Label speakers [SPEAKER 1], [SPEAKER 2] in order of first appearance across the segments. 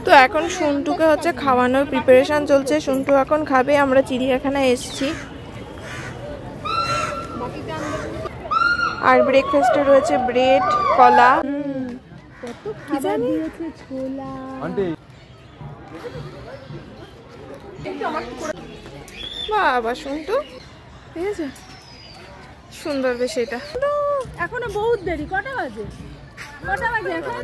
[SPEAKER 1] তো এখন সন্টুকে হচ্ছে খাওয়ানোর প্রিপারেশন চলছে। সন্টু এখন খাবে। আমরা চিড়িয়াখানায় এসেছি। আর ব্রেকফাস্টে রয়েছে ব্রেড, কলা,
[SPEAKER 2] কত খাবার দিয়েছে, ছোলা।
[SPEAKER 1] বাবা সন্টু ঠিক আছে, সুন্দর বেশ। এটা
[SPEAKER 2] এখনো বহুত দেরি। কটা বাজে? কটা বাজে এখন?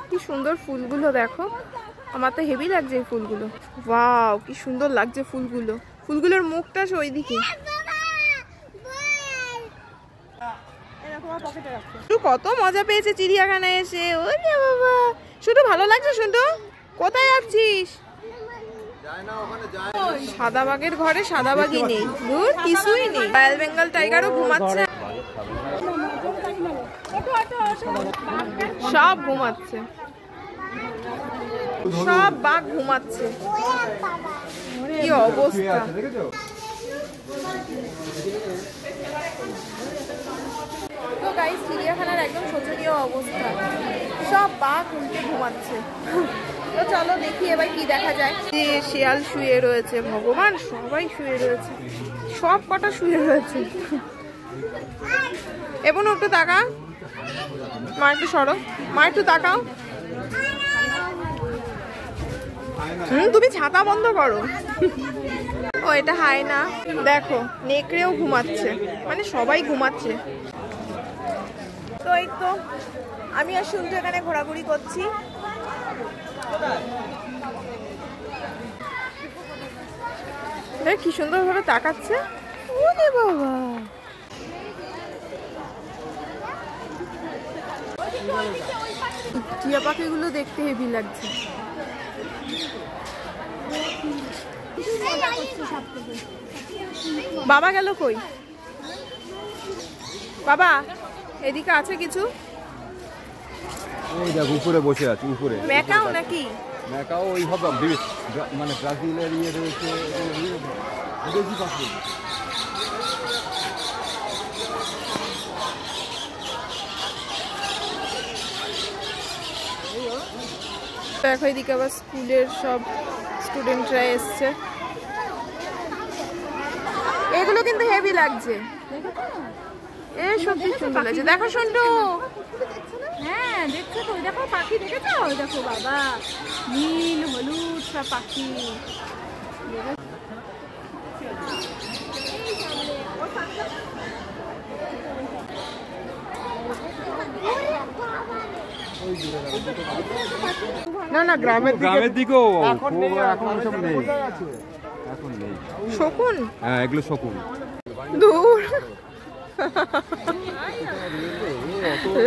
[SPEAKER 1] কি সুন্দর ফুলগুলো দেখো। আমার তো হেভি লাগছে এই ফুলগুলো। ওয়াও কি সুন্দর লাগছে ফুলগুলো। ফুলগুলোর মুখটা ওইদিকে। কত মজা পেয়েছে চিড়িয়াখানায় এসে। ওরে বাবা শুধু ভালো লাগছে। শুধু কোথায় যাচ্ছিস? সাদা বাঘের ঘরে সাদা বাঘই নেই, দূর কিছুই নেই। রয়্যাল বেঙ্গল টাইগারও ঘুমাচ্ছে, সব ঘুমাচ্ছে, সব বাঘ ঘুমাচ্ছে। কি অবস্থা। তো গাইস চিড়িয়াখানার একদম শোচনীয় অবস্থা, সব বাঘ উল্টে ঘুমাচ্ছে। তো চলো দেখি এবার কি দেখা যায়। যে শিয়াল শুয়ে রয়েছে, ভগবান সবাই শুয়ে রয়েছে, সব কটা শুয়ে রয়েছে। এবং একটু তাকা, মা একটু সরো, মা একটু তাকাও। তুমি ছাতা বন্ধ করো। ও এটা হায়না, দেখো নেকড়েও ঘুমাচ্ছে, মানে সবাই ঘুমাচ্ছে। তো এই তো আমি আর শুনতে এখানে ঘোরাঘুরি করছি। কি সুন্দর ভাবে তাকাচ্ছে। ওরে বাবা টিয়া পাখিগুলো দেখতে হেভি লাগছে। বাবা গেল কই? বাবা এদিকে আছে কিছু?
[SPEAKER 3] ওই দেখ উপরে বসে আছে, উপরে।
[SPEAKER 1] ম্যাকাও নাকি?
[SPEAKER 3] ম্যাকাও ওই হবে, মানে ব্রাজিলের ইয়ে রয়েছে, বিদেশি পাখি।
[SPEAKER 1] দেখো এদিকে আবার স্কুলের সব স্টুডেন্টরা এসছে। এগুলো কিন্তু হেভি লাগছে। এ সত্যি সুন্দর লাগছে। দেখো সন্টু।
[SPEAKER 2] হ্যাঁ দেখছো তো, দেখো পাখি দেখেছো? দেখো বাবা নীল হলুদ সব পাখি।
[SPEAKER 3] না না গ্রামের দিকেও এখন সব নেই, এখন নেই।
[SPEAKER 1] শকুন?
[SPEAKER 3] হ্যাঁ এগুলো শকুন।
[SPEAKER 1] দূর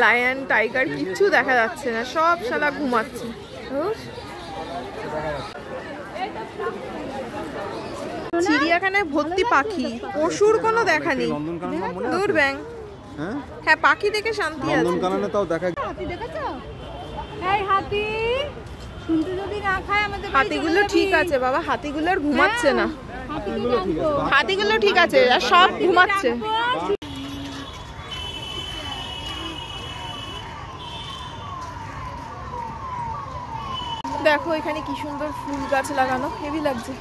[SPEAKER 1] লায়ন টাইগার কিচ্ছু দেখা যাচ্ছে না, সব শালা ঘুমাচ্ছে। চিড়িয়াখানায় ভর্তি পাখি, পশুর কোনো দেখা নেই। দূর ব্যাং। হ্যাঁ পাখি দেখে শান্তি আছে।
[SPEAKER 3] নন্দনকাননে তাও দেখা।
[SPEAKER 2] হাতি দেখেছো? এই হাতি শুনতে যদি না খায় আমাদের।
[SPEAKER 1] হাতিগুলো ঠিক আছে বাবা, হাতিগুলো আর ঘুমাচ্ছে না। হাতিগুলো ঠিক আছে আর সব ঘুমাচ্ছে। দেখো এখানে কি সুন্দর ফুল গাছ লাগানো, হেভি লাগছে।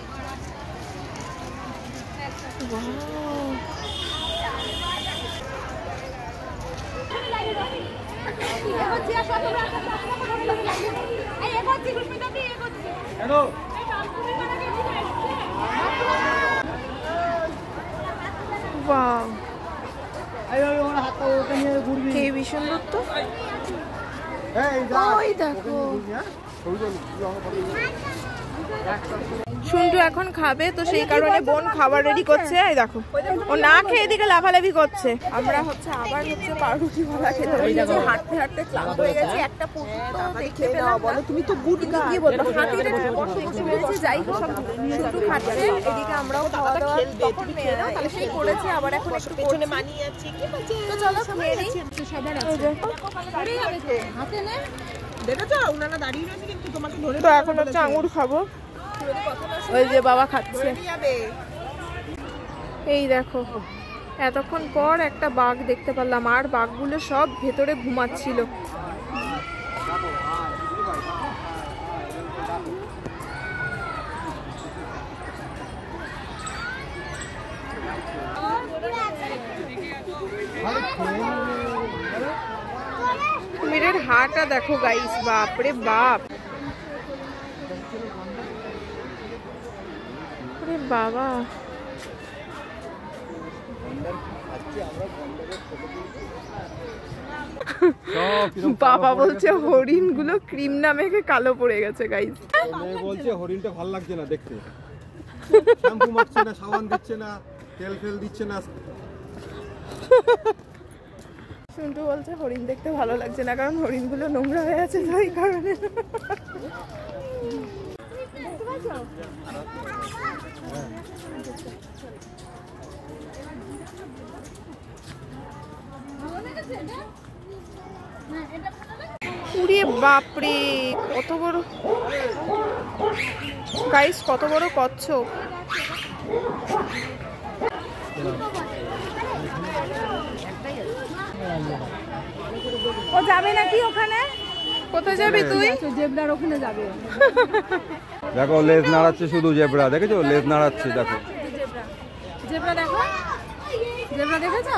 [SPEAKER 1] হেভি সুন্দর তো। ওই দেখো শুনটু এখন খাবে, তো সেই কারণে বোন খাবার রেডি করছে। এই দেখো ও না খেয়ে এদিকে লাফালাফি করছে। আমরা হচ্ছে আবার হচ্ছে পাউরুটি ভাড়া খেতে বসেছি। হাঁটতে হাঁটতে ক্লান্ত হয়ে গেছি। একটা পর্যন্ত দেখতে পেলাম। বলো তুমি তো গুড গা, কি বলবো, হাতিটা বসে বসে পেরেছে। যাই হোক শুনটু খাচ্ছে, এদিকে আমরাও খাওয়া দাওয়া তখন তাহলে সেই করেছি। আবার এখন একটু পেছনে মানিয়ে যাচ্ছি। তো চলো খেয়ে নিই।
[SPEAKER 2] সবার আছে হাতে নে।
[SPEAKER 1] তো এখন হচ্ছে আঙুর খাবো। ওই যে বাবা খাচ্ছে। এই দেখো এতক্ষণ পর একটা বাঘ দেখতে পেলাম, আর বাঘগুলো সব ভেতরে ঘুমাচ্ছিল। কুমিরের হাটা দেখো গাইস, বাপরে বাপ, আরে বাবা। বাবা বলছে হরিণ গুলো ক্রিম না মেখে কালো পড়ে গেছে গাইস।
[SPEAKER 3] বলছে হরিণটা ভালো লাগছে না দেখতে, শ্যাম্পু মাখছে না, সাবান দিচ্ছে না, তেল ফেল দিচ্ছে না।
[SPEAKER 1] শুনটু বলছে হরিণ দেখতে ভালো লাগছে না, কারণ হরিণ গুলো নোংরা হয়ে আছে তাই কারণে। উড়িয়ে বাপরে, কত বড় গাইস, কত বড় কচ্ছপ।
[SPEAKER 2] ও যাবে নাকি ওখানে?
[SPEAKER 1] কোথায় যাবি তুই?
[SPEAKER 2] জেব্রার ওখানে যাবে।
[SPEAKER 3] দেখো লেজ নাড়াচ্ছে শুধু জেব্রা, দেখেছো লেজ নাড়াচ্ছে, দেখো
[SPEAKER 2] জেব্রা দেখো, জেব্রা দেখেছো?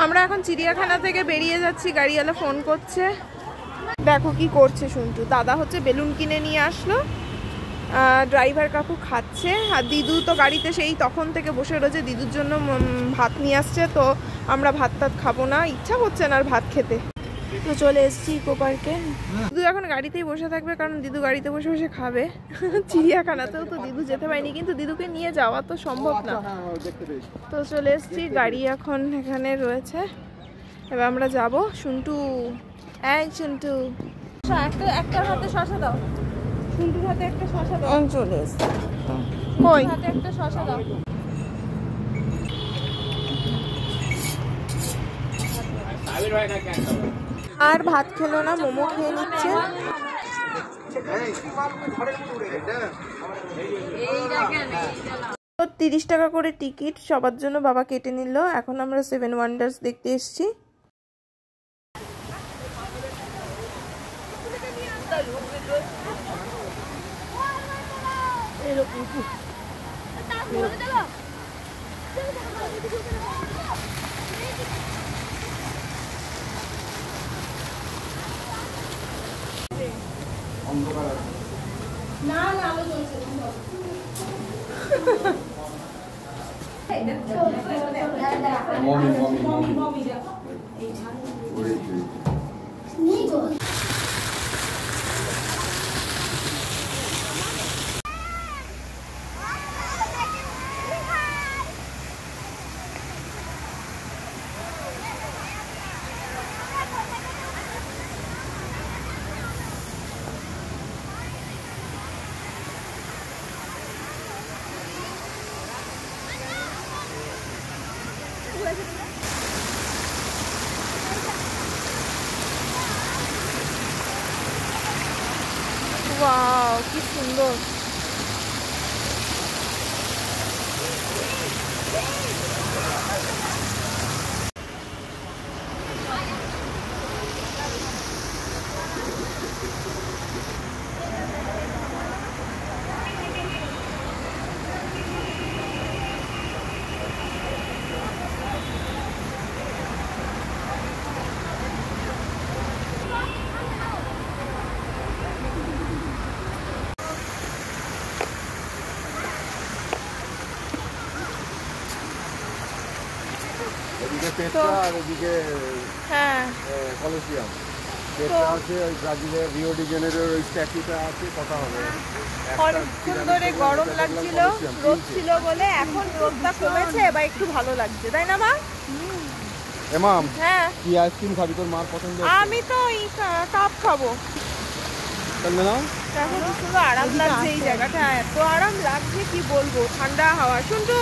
[SPEAKER 1] আমরা এখন চিড়িয়াখানা থেকে বেরিয়ে যাচ্ছি, গাড়িওয়ালা ফোন করছে। দেখো কি করছে শুনটু, দাদা হচ্ছে বেলুন কিনে নিয়ে আসলো, ড্রাইভার কাকু খাচ্ছে, আর দিদু তো গাড়িতে সেই তখন থেকে বসে রয়েছে, দিদুর জন্য ভাত নিয়ে আসছে। তো আমরা ভাত টাত খাবো না, ইচ্ছা করছে না আর ভাত খেতে, তো চলে এসেছি ইকো পার্কে। দিদু এখন গাড়িতেই বসে থাকবে, কারণ দিদু গাড়িতে বসে বসে খাবে। চিড়িয়াখানাতেও তো দিদু যেতে পারিনি, কিন্তু দিদুকে নিয়ে যাওয়া তো সম্ভব না। তো চলে এসেছি, গাড়ি এখন এখানে রয়েছে, এবার আমরা যাব। শুনটু, এই শুনটু,
[SPEAKER 2] একটা হাতে শশা দাও, শুনটুর হাতে একটা শশা দাও।
[SPEAKER 1] চলে এসেছি, কই
[SPEAKER 2] হাতে একটা শশা দাও।
[SPEAKER 1] আর ভাত খেলো না, মোমো খেয়ে নিচ্ছে। 30 টাকা করে টিকিট সবার জন্য বাবা কেটে নিল। এখন আমরা 7 ওয়ান্ডার্স দেখতে এসেছি। ওয়াও, কি সুন্দর।
[SPEAKER 3] এদিকে পেট্রা আর এদিকে
[SPEAKER 1] হ্যাঁ
[SPEAKER 3] কলোসিয়াম। পেট্রা আছে ওই ব্রাজিলের রিও ডি জেনেরোর ওই স্ট্যাচুটা আছে, কথা হবে।
[SPEAKER 1] অনেক সুন্দরে গরম লাগছিল, রোদ ছিল বলে, এখন রোদটা কমেছে, এবার একটু ভালো লাগছে, তাই না মা?
[SPEAKER 3] এমাম,
[SPEAKER 1] হ্যাঁ
[SPEAKER 3] কি আইসক্রিম খাবি? তোর মার পছন্দ?
[SPEAKER 1] আমি তো কাপ খাবো। দেখো কি সুন্দর আরাম লাগছে এই জায়গাটা, এত আরাম লাগছে কি বলবো, ঠান্ডা হাওয়া। শুনতো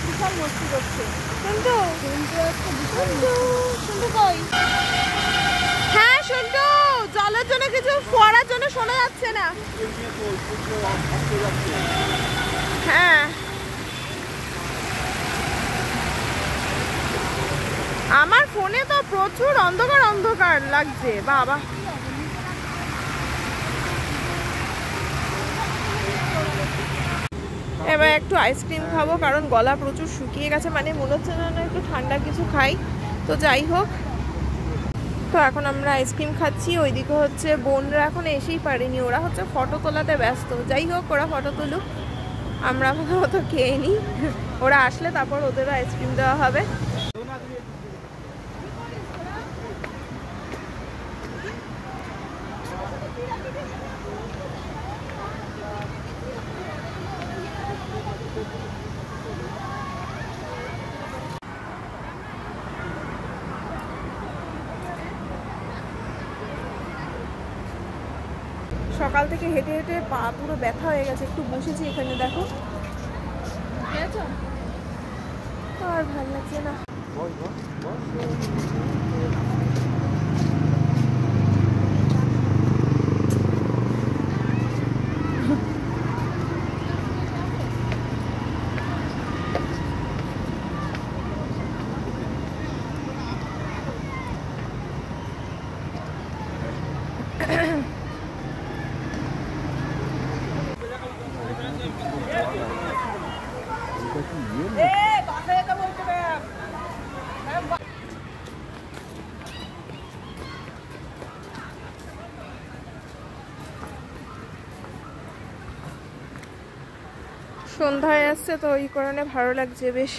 [SPEAKER 1] বিশাল মস্তি করছে, শুনতো শুনতো কই? হ্যাঁ শুনতো, জলের জন্য কিছু ফোয়ারার জন্য শোনা যাচ্ছে না। হ্যাঁ আমার ফোনে তো প্রচুর অন্ধকার অন্ধকার লাগছে বাবা। এবার একটু আইসক্রিম খাবো, কারণ গলা প্রচুর শুকিয়ে গেছে, মানে মনে হচ্ছে না একটু ঠান্ডা কিছু খাই। তো যাই হোক, তো এখন আমরা আইসক্রিম খাচ্ছি। ওইদিকে হচ্ছে বোনরা এখন এসেই পারেনি, ওরা হচ্ছে ফটো তোলাতে ব্যস্ত। যাই হোক, ওরা ফটো তুলুক, আমরা মতো খেয়ে নিই। ওরা আসলে তারপর ওদেরও আইসক্রিম দেওয়া হবে। সকাল থেকে হেঁটে হেঁটে পা পুরো ব্যথা হয়ে গেছে, একটু বসেছি এখানে, দেখো আর ভালো লাগছে না। সন্ধ্যায় আসছে তো ওই কারণে ভালো লাগছে বেশ,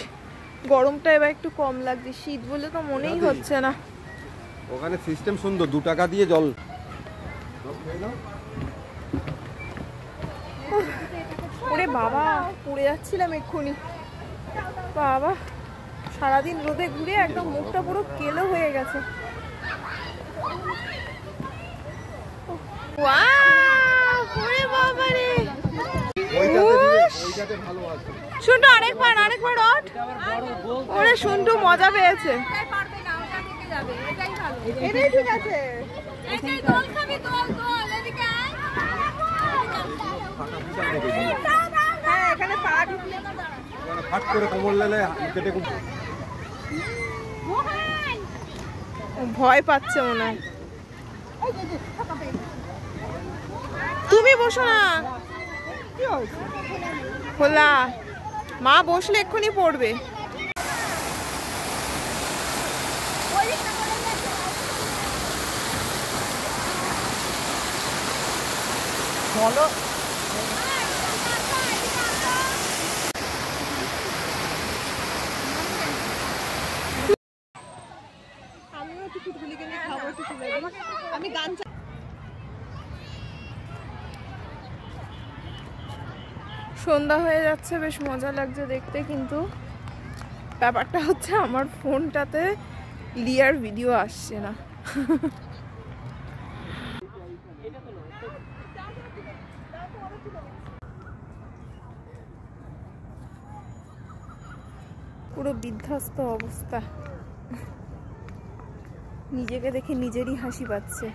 [SPEAKER 1] গরমটা এবার একটু কম লাগছে, শীত বলে তো মনেই হচ্ছে না।
[SPEAKER 3] ওখানে সিস্টেম সুন্দর, 2 টাকা দিয়ে জল।
[SPEAKER 1] ওরে বাবা, পড়ে যাচ্ছিলাম এক্ষুনি বাবা, সারাদিন রোদে ঘুরে একদম মুখটা পুরো কেলো হয়ে গেছে। শুনটু আরেকবার ওঠ, ওরে শুনটু মজা পেয়েছে, এটাই ঠিক আছে। হ্যাঁ এখানে পা ঢুকলে
[SPEAKER 3] ফাট করে কোমর লেলে কেটে
[SPEAKER 1] ভয় পাচ্ছে মনে হয়। তুমি বসো না, খোলা মা বসলে এক্ষুনি পড়বে। বলো আমিও টিকিট গুলি কিনে খাবো, আমি গান। সন্ধ্যা হয়ে যাচ্ছে, বেশ মজা লাগছে দেখতে, কিন্তু ব্যাপারটা হচ্ছে আমার ফোনটাতে লিয়ার ভিডিও আসছে না। পুরো বিধ্বস্ত অবস্থা, নিজেকে দেখে নিজেরই হাসি পাচ্ছে।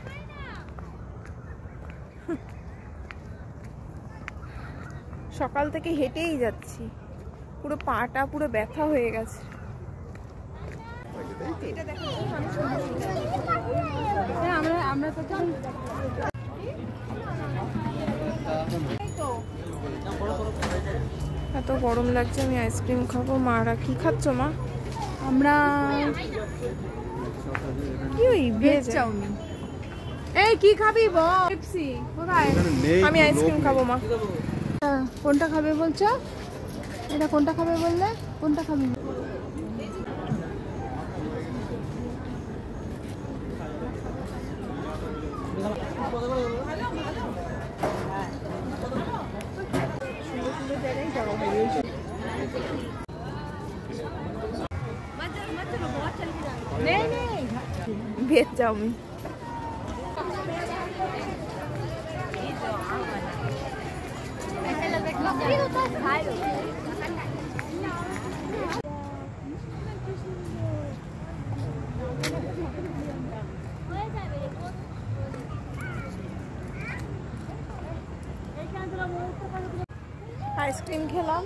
[SPEAKER 1] সকাল থেকে হেঁটেই যাচ্ছি, পুরো পাটা পুরো ব্যথা হয়ে গেছে। এত গরম লাগছে, আমি আইসক্রিম খাবো। মারা কি খাচ্ছ মা?
[SPEAKER 2] আমরা
[SPEAKER 1] কি ওই ভেজ চাউমিন।
[SPEAKER 2] এই কি খাবি বল? পেপসি কোথায়?
[SPEAKER 1] আমি আইসক্রিম খাবো মা।
[SPEAKER 2] কোনটা খাবে বলছো? এটা কোনটা খাবে বললে? কোনটা খাবি?
[SPEAKER 1] Veg chowmein. আইসক্রিম খেলাম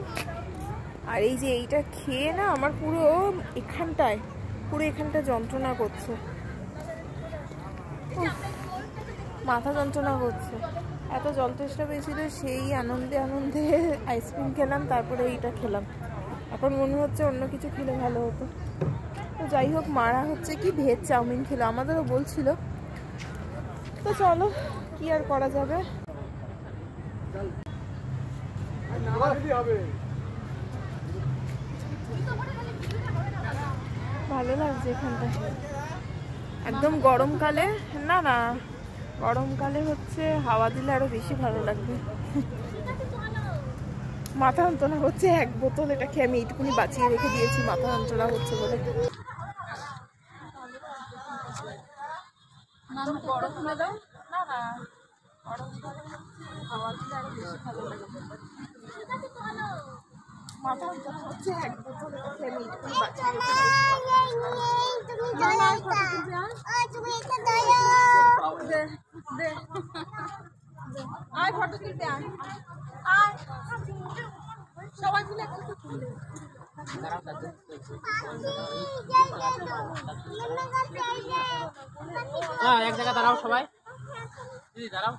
[SPEAKER 1] আর এই যে এইটা খেয়ে না আমার পুরো এখানটায় যন্ত্রণা করছে, মাথা যন্ত্রণা করছে। এত জল তেষ্টা পেয়েছিল, সেই আনন্দে আইসক্রিম খেলাম, তারপরে এইটা খেলাম। এখন মনে হচ্ছে অন্য কিছু খেলে ভালো হতো। তো যাই হোক, মারা হচ্ছে কি ভেজ চাউমিন খেলো, আমাদেরও বলছিল। তো চলো, কি আর করা যাবে। ভালো লাগছে এখানটা একদম। গরমকালে গরমকালে হচ্ছে হাওয়া দিলে আরো বেশি ভালো লাগবে। মাথা যন্ত্রণা হচ্ছে, এক বোতল এটা খেয়ে আমি এইটুকুনি বাঁচিয়ে রেখে দিয়েছি, মাথা যন্ত্রণা হচ্ছে বলে। হাওয়া দিলে আরো বেশি ভালো লাগবে। মাথা যন্ত্রণা হচ্ছে, এক বোতল এটা খেয়ে আমি এইটুকুনি বাঁচিয়ে রেখে দিয়েছি। আয় ফটো তুলতে আয়, সবাই মিলে একটু তুলতে।
[SPEAKER 4] এক জায়গায় দাঁড়াও সবাই, দিদি দাঁড়াও।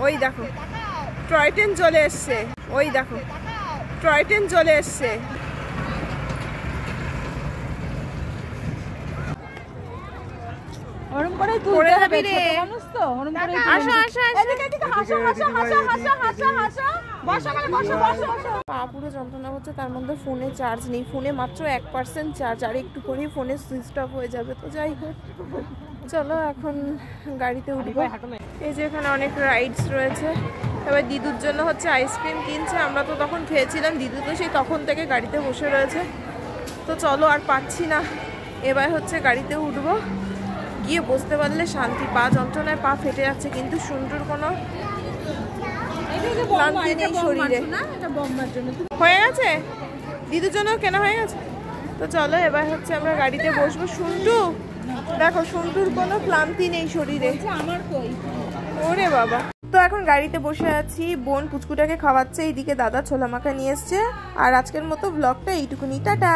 [SPEAKER 1] ওই দেখো টয় ট্রেন চলে এসছে, ওই দেখো টয় ট্রেন চলে এসছে।
[SPEAKER 2] ওরম করে তুলতে হবে, ছোট মানুষ তো ওরম করে।
[SPEAKER 1] আসো আসো এদিকে হাসো হাসো হাসো হাসো হাসো হাসো, বসো মানে বসো বসো বসো। পা পুরো যন্ত্রণা হচ্ছে, তার মধ্যে ফোনে চার্জ নেই, ফোনে মাত্র 1% চার্জ, আর একটু পরেই ফোনে সুইচ অফ হয়ে যাবে। তো যাই হোক, চলো এখন গাড়িতে উঠবো। এই যে এখানে অনেক রাইডস রয়েছে। এবার দিদুর জন্য হচ্ছে আইসক্রিম কিনছে, আমরা তো তখন খেয়েছিলাম, দিদু তো সেই তখন থেকে গাড়িতে বসে রয়েছে। তো চলো, আর পাচ্ছি না, এবার হচ্ছে গাড়িতে উঠবো, গিয়ে বসতে পারলে শান্তি। পা যন্ত্রণায় পা ফেটে যাচ্ছে, কিন্তু সুন্দর কোনো ক্লান্তি নেই শরীরে। হয়ে গেছে, দিদুর জন্য কেনা হয়ে গেছে। তো চলো এবার হচ্ছে আমরা গাড়িতে বসবো। শুন্টু দেখো, শুন্টুর কোনো ক্লান্তি নেই শরীরে।
[SPEAKER 2] আমার কই
[SPEAKER 1] ওরে বাবা। তো এখন গাড়িতে বসে আছি, বোন পুচকুটাকে খাওয়াচ্ছে, এইদিকে দাদা ছোলা মাখা নিয়ে এসছে। আর আজকের মতো ব্লগটা এইটুকুনি, টাটা।